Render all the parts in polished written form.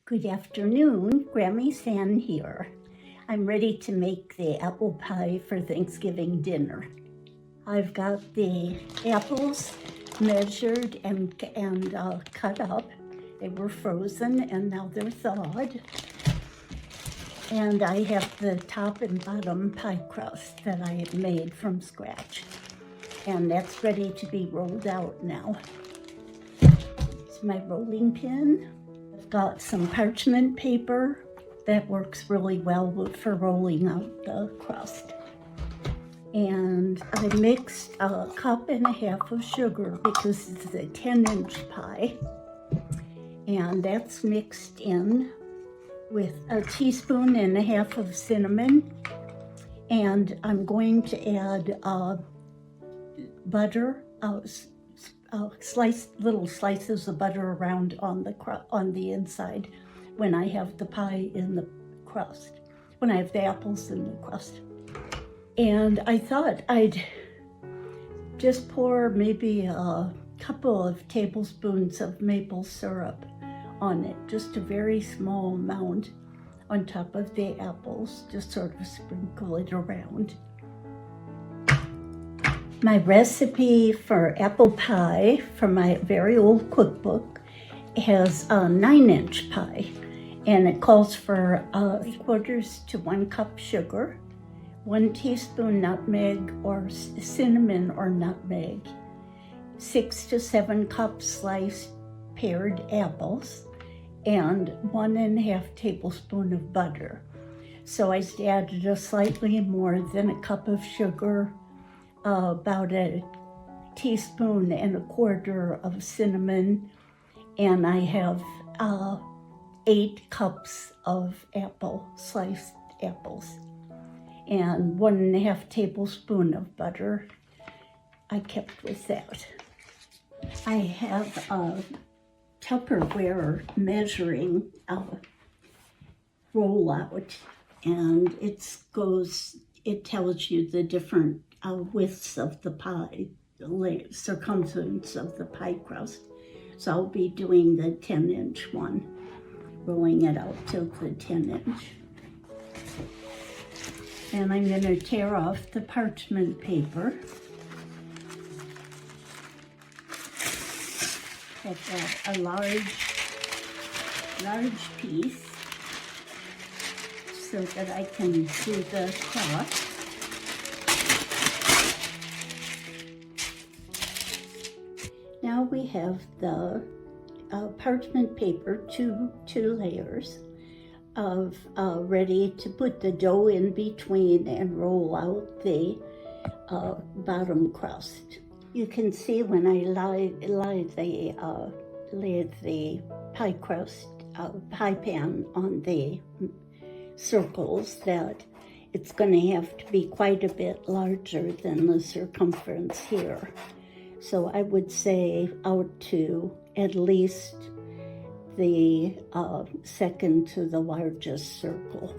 Good afternoon, Grammy San here. I'm ready to make the apple pie for Thanksgiving dinner. I've got the apples measured and cut up. They were frozen and now they're thawed. And I have the top and bottom pie crust that I had made from scratch. And that's ready to be rolled out now. It's my rolling pin. I've got some parchment paper that works really well for rolling out the crust. And I mixed a cup and a half of sugar because it's a 10-inch pie. And that's mixed in with a teaspoon and a half of cinnamon. And I'm going to add butter, little slices of butter around on the inside when I have the pie in the crust, when I have the apples in the crust. And I thought I'd just pour maybe a couple of tablespoons of maple syrup on it, just a very small amount on top of the apples, just sort of sprinkle it around. My recipe for apple pie from my very old cookbook has a 9-inch pie, and it calls for 3/4 to 1 cup sugar, 1 teaspoon nutmeg or cinnamon or nutmeg, 6 to 7 cups sliced pared apples, and 1.5 tablespoons of butter. So I added a slightly more than a cup of sugar, about a teaspoon and a quarter of cinnamon, and I have 8 cups of sliced apples, and 1.5 tablespoons of butter. I kept with that. I have a Tupperware measuring rollout, and it tells you the different widths of the pie, the circumference of the pie crust. So I'll be doing the 10-inch one, rolling it out to the 10-inch. And I'm going to tear off the parchment paper. I've got a large piece so that I can do the crust. Now we have the parchment paper, two layers of ready to put the dough in between and roll out the bottom crust. You can see when I lay the pie crust pie pan on the circles that it's going to have to be quite a bit larger than the circumference here. So I would say out to at least the second to the largest circle.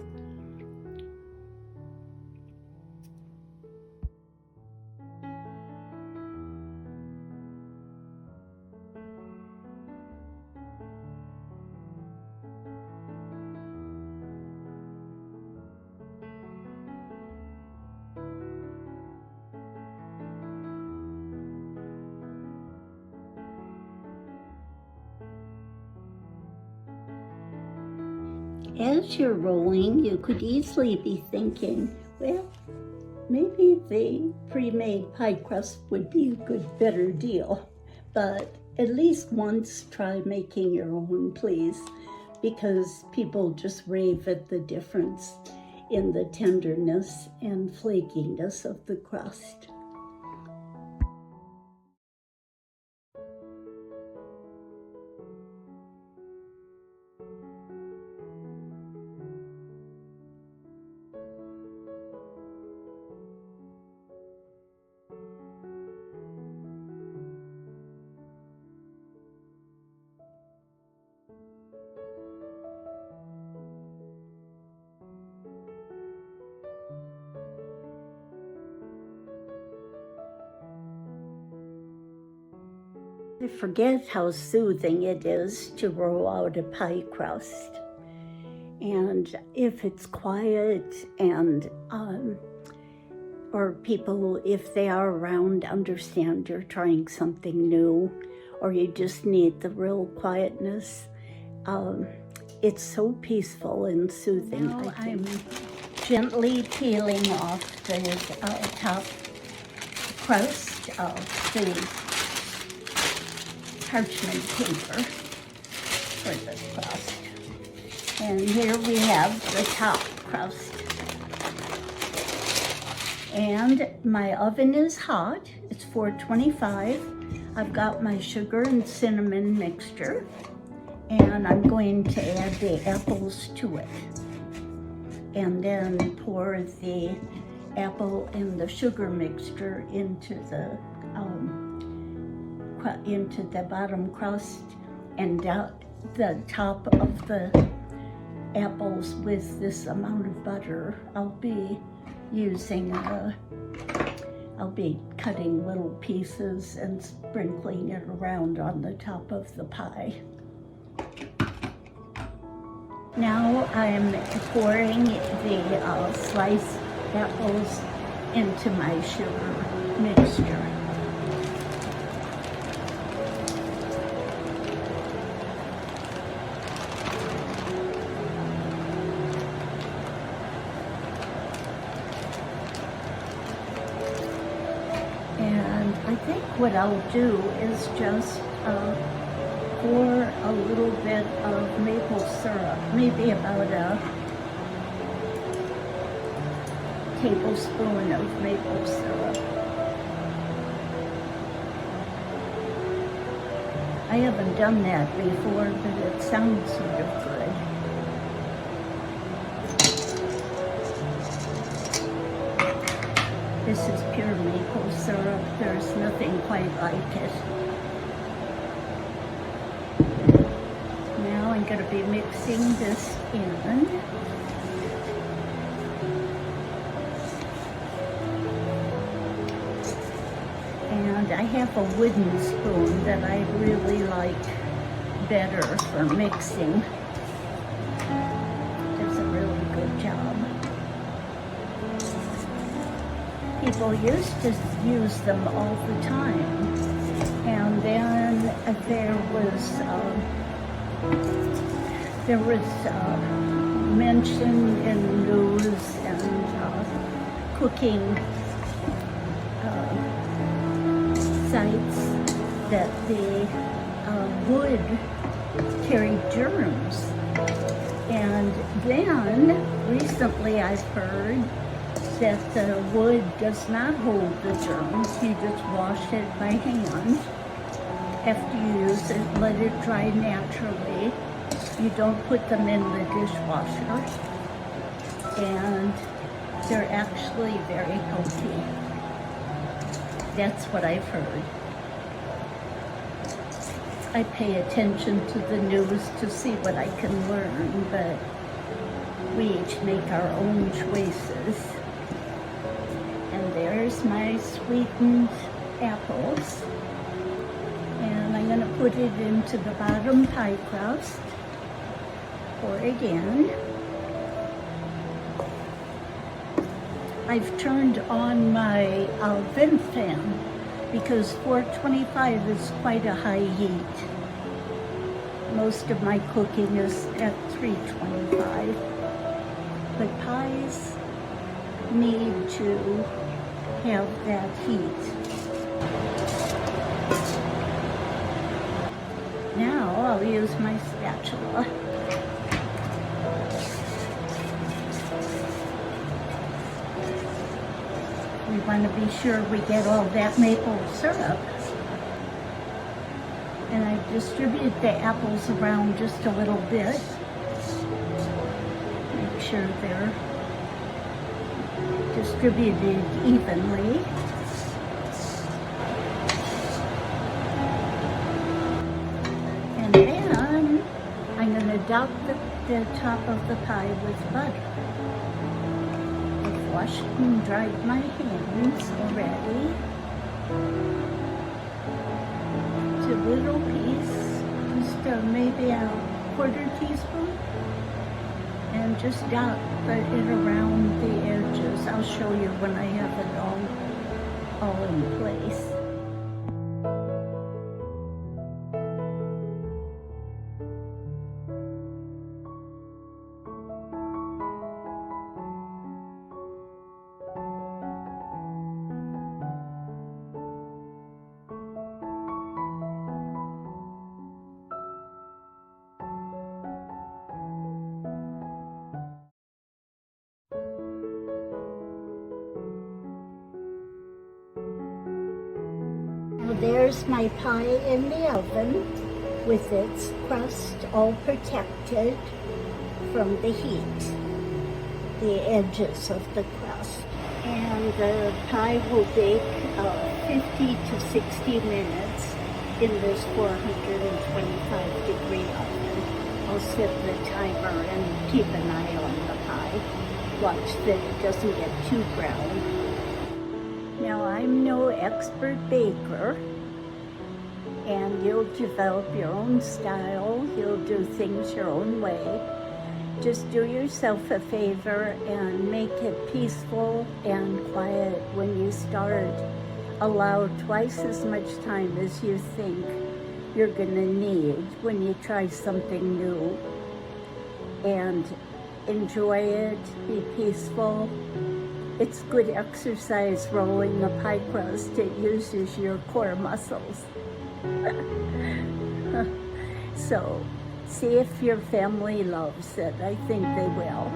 As you're rolling, you could easily be thinking, well, maybe the pre-made pie crust would be a better deal. But at least once try making your own, please, because people just rave at the difference in the tenderness and flakiness of the crust. I forget how soothing it is to roll out a pie crust. And if it's quiet and, or people, if they are around, understand you're trying something new, or you just need the real quietness, it's so peaceful and soothing. Now I'm gently peeling off the top crust of the parchment paper for the crust. And here we have the top crust. And my oven is hot. It's 425. I've got my sugar and cinnamon mixture, and I'm going to add the apples to it. And then pour the apple and the sugar mixture into the bottom crust, and down the top of the apples with this amount of butter. I'll be cutting little pieces and sprinkling it around on the top of the pie. Now I'm pouring the sliced apples into my sugar mixture. And I think what I'll do is just pour a little bit of maple syrup, maybe about a tablespoon of maple syrup. I haven't done that before, but it sounds sort of good. This is pure maple syrup. There's nothing quite like it. Now I'm going to be mixing this in. And I have a wooden spoon that I really like better for mixing. Does a really good job. People used to use them all the time. And then there was mention in news and cooking sites that the wood carried germs. And then recently I've heard that the wood does not hold the germs. You just wash it by hand. After you use it, let it dry naturally. You don't put them in the dishwasher. And they're actually very healthy. That's what I've heard. I pay attention to the news to see what I can learn, but we each make our own choices. And there's my sweetened apples. And I'm going to put it into the bottom pie crust. Pour again. I've turned on my vent fan because 425 is quite a high heat. Most of my cooking is at 325. But pies need to have that heat. Now I'll use my spatula. We want to be sure we get all that maple syrup. And I distribute the apples around just a little bit. Make sure they're distributed evenly. And then I'm going to dot the top of the pie with butter. I've washed and dried my hands already. a little piece, just maybe a quarter teaspoon, and just dot it around the edges. I'll show you when I have it all in place. Now there's my pie in the oven with its crust all protected from the heat, the edges of the crust. And the pie will bake 50 to 60 minutes in this 425 degree oven. I'll set the timer and keep an eye on the pie. Watch that it doesn't get too brown. Now, I'm no expert baker, and you'll develop your own style. You'll do things your own way. Just do yourself a favor and make it peaceful and quiet when you start. Allow twice as much time as you think you're gonna need when you try something new. And enjoy it, be peaceful. It's good exercise rolling a pie crust. It uses your core muscles. So, see if your family loves it. I think they will.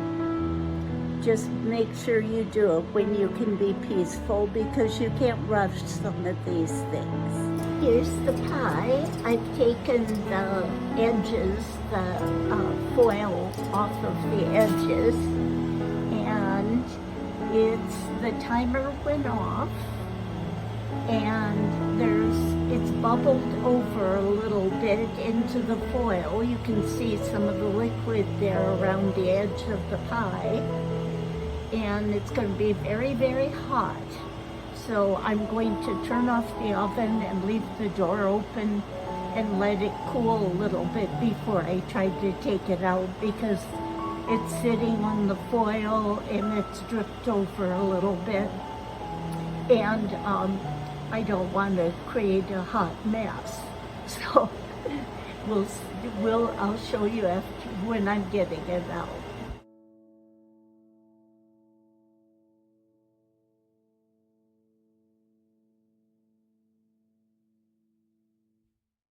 Just make sure you do it when you can be peaceful, because you can't rush some of these things. Here's the pie. I've taken the edges, the foil off of the edges, and the timer went off, and it's bubbled over a little bit into the foil. You can see some of the liquid there around the edge of the pie, and it's going to be very, very hot. So I'm going to turn off the oven and leave the door open and let it cool a little bit before I try to take it out, because it's sitting on the foil and it's dripped over a little bit, and I don't want to create a hot mess. So I'll show you when I'm getting it out.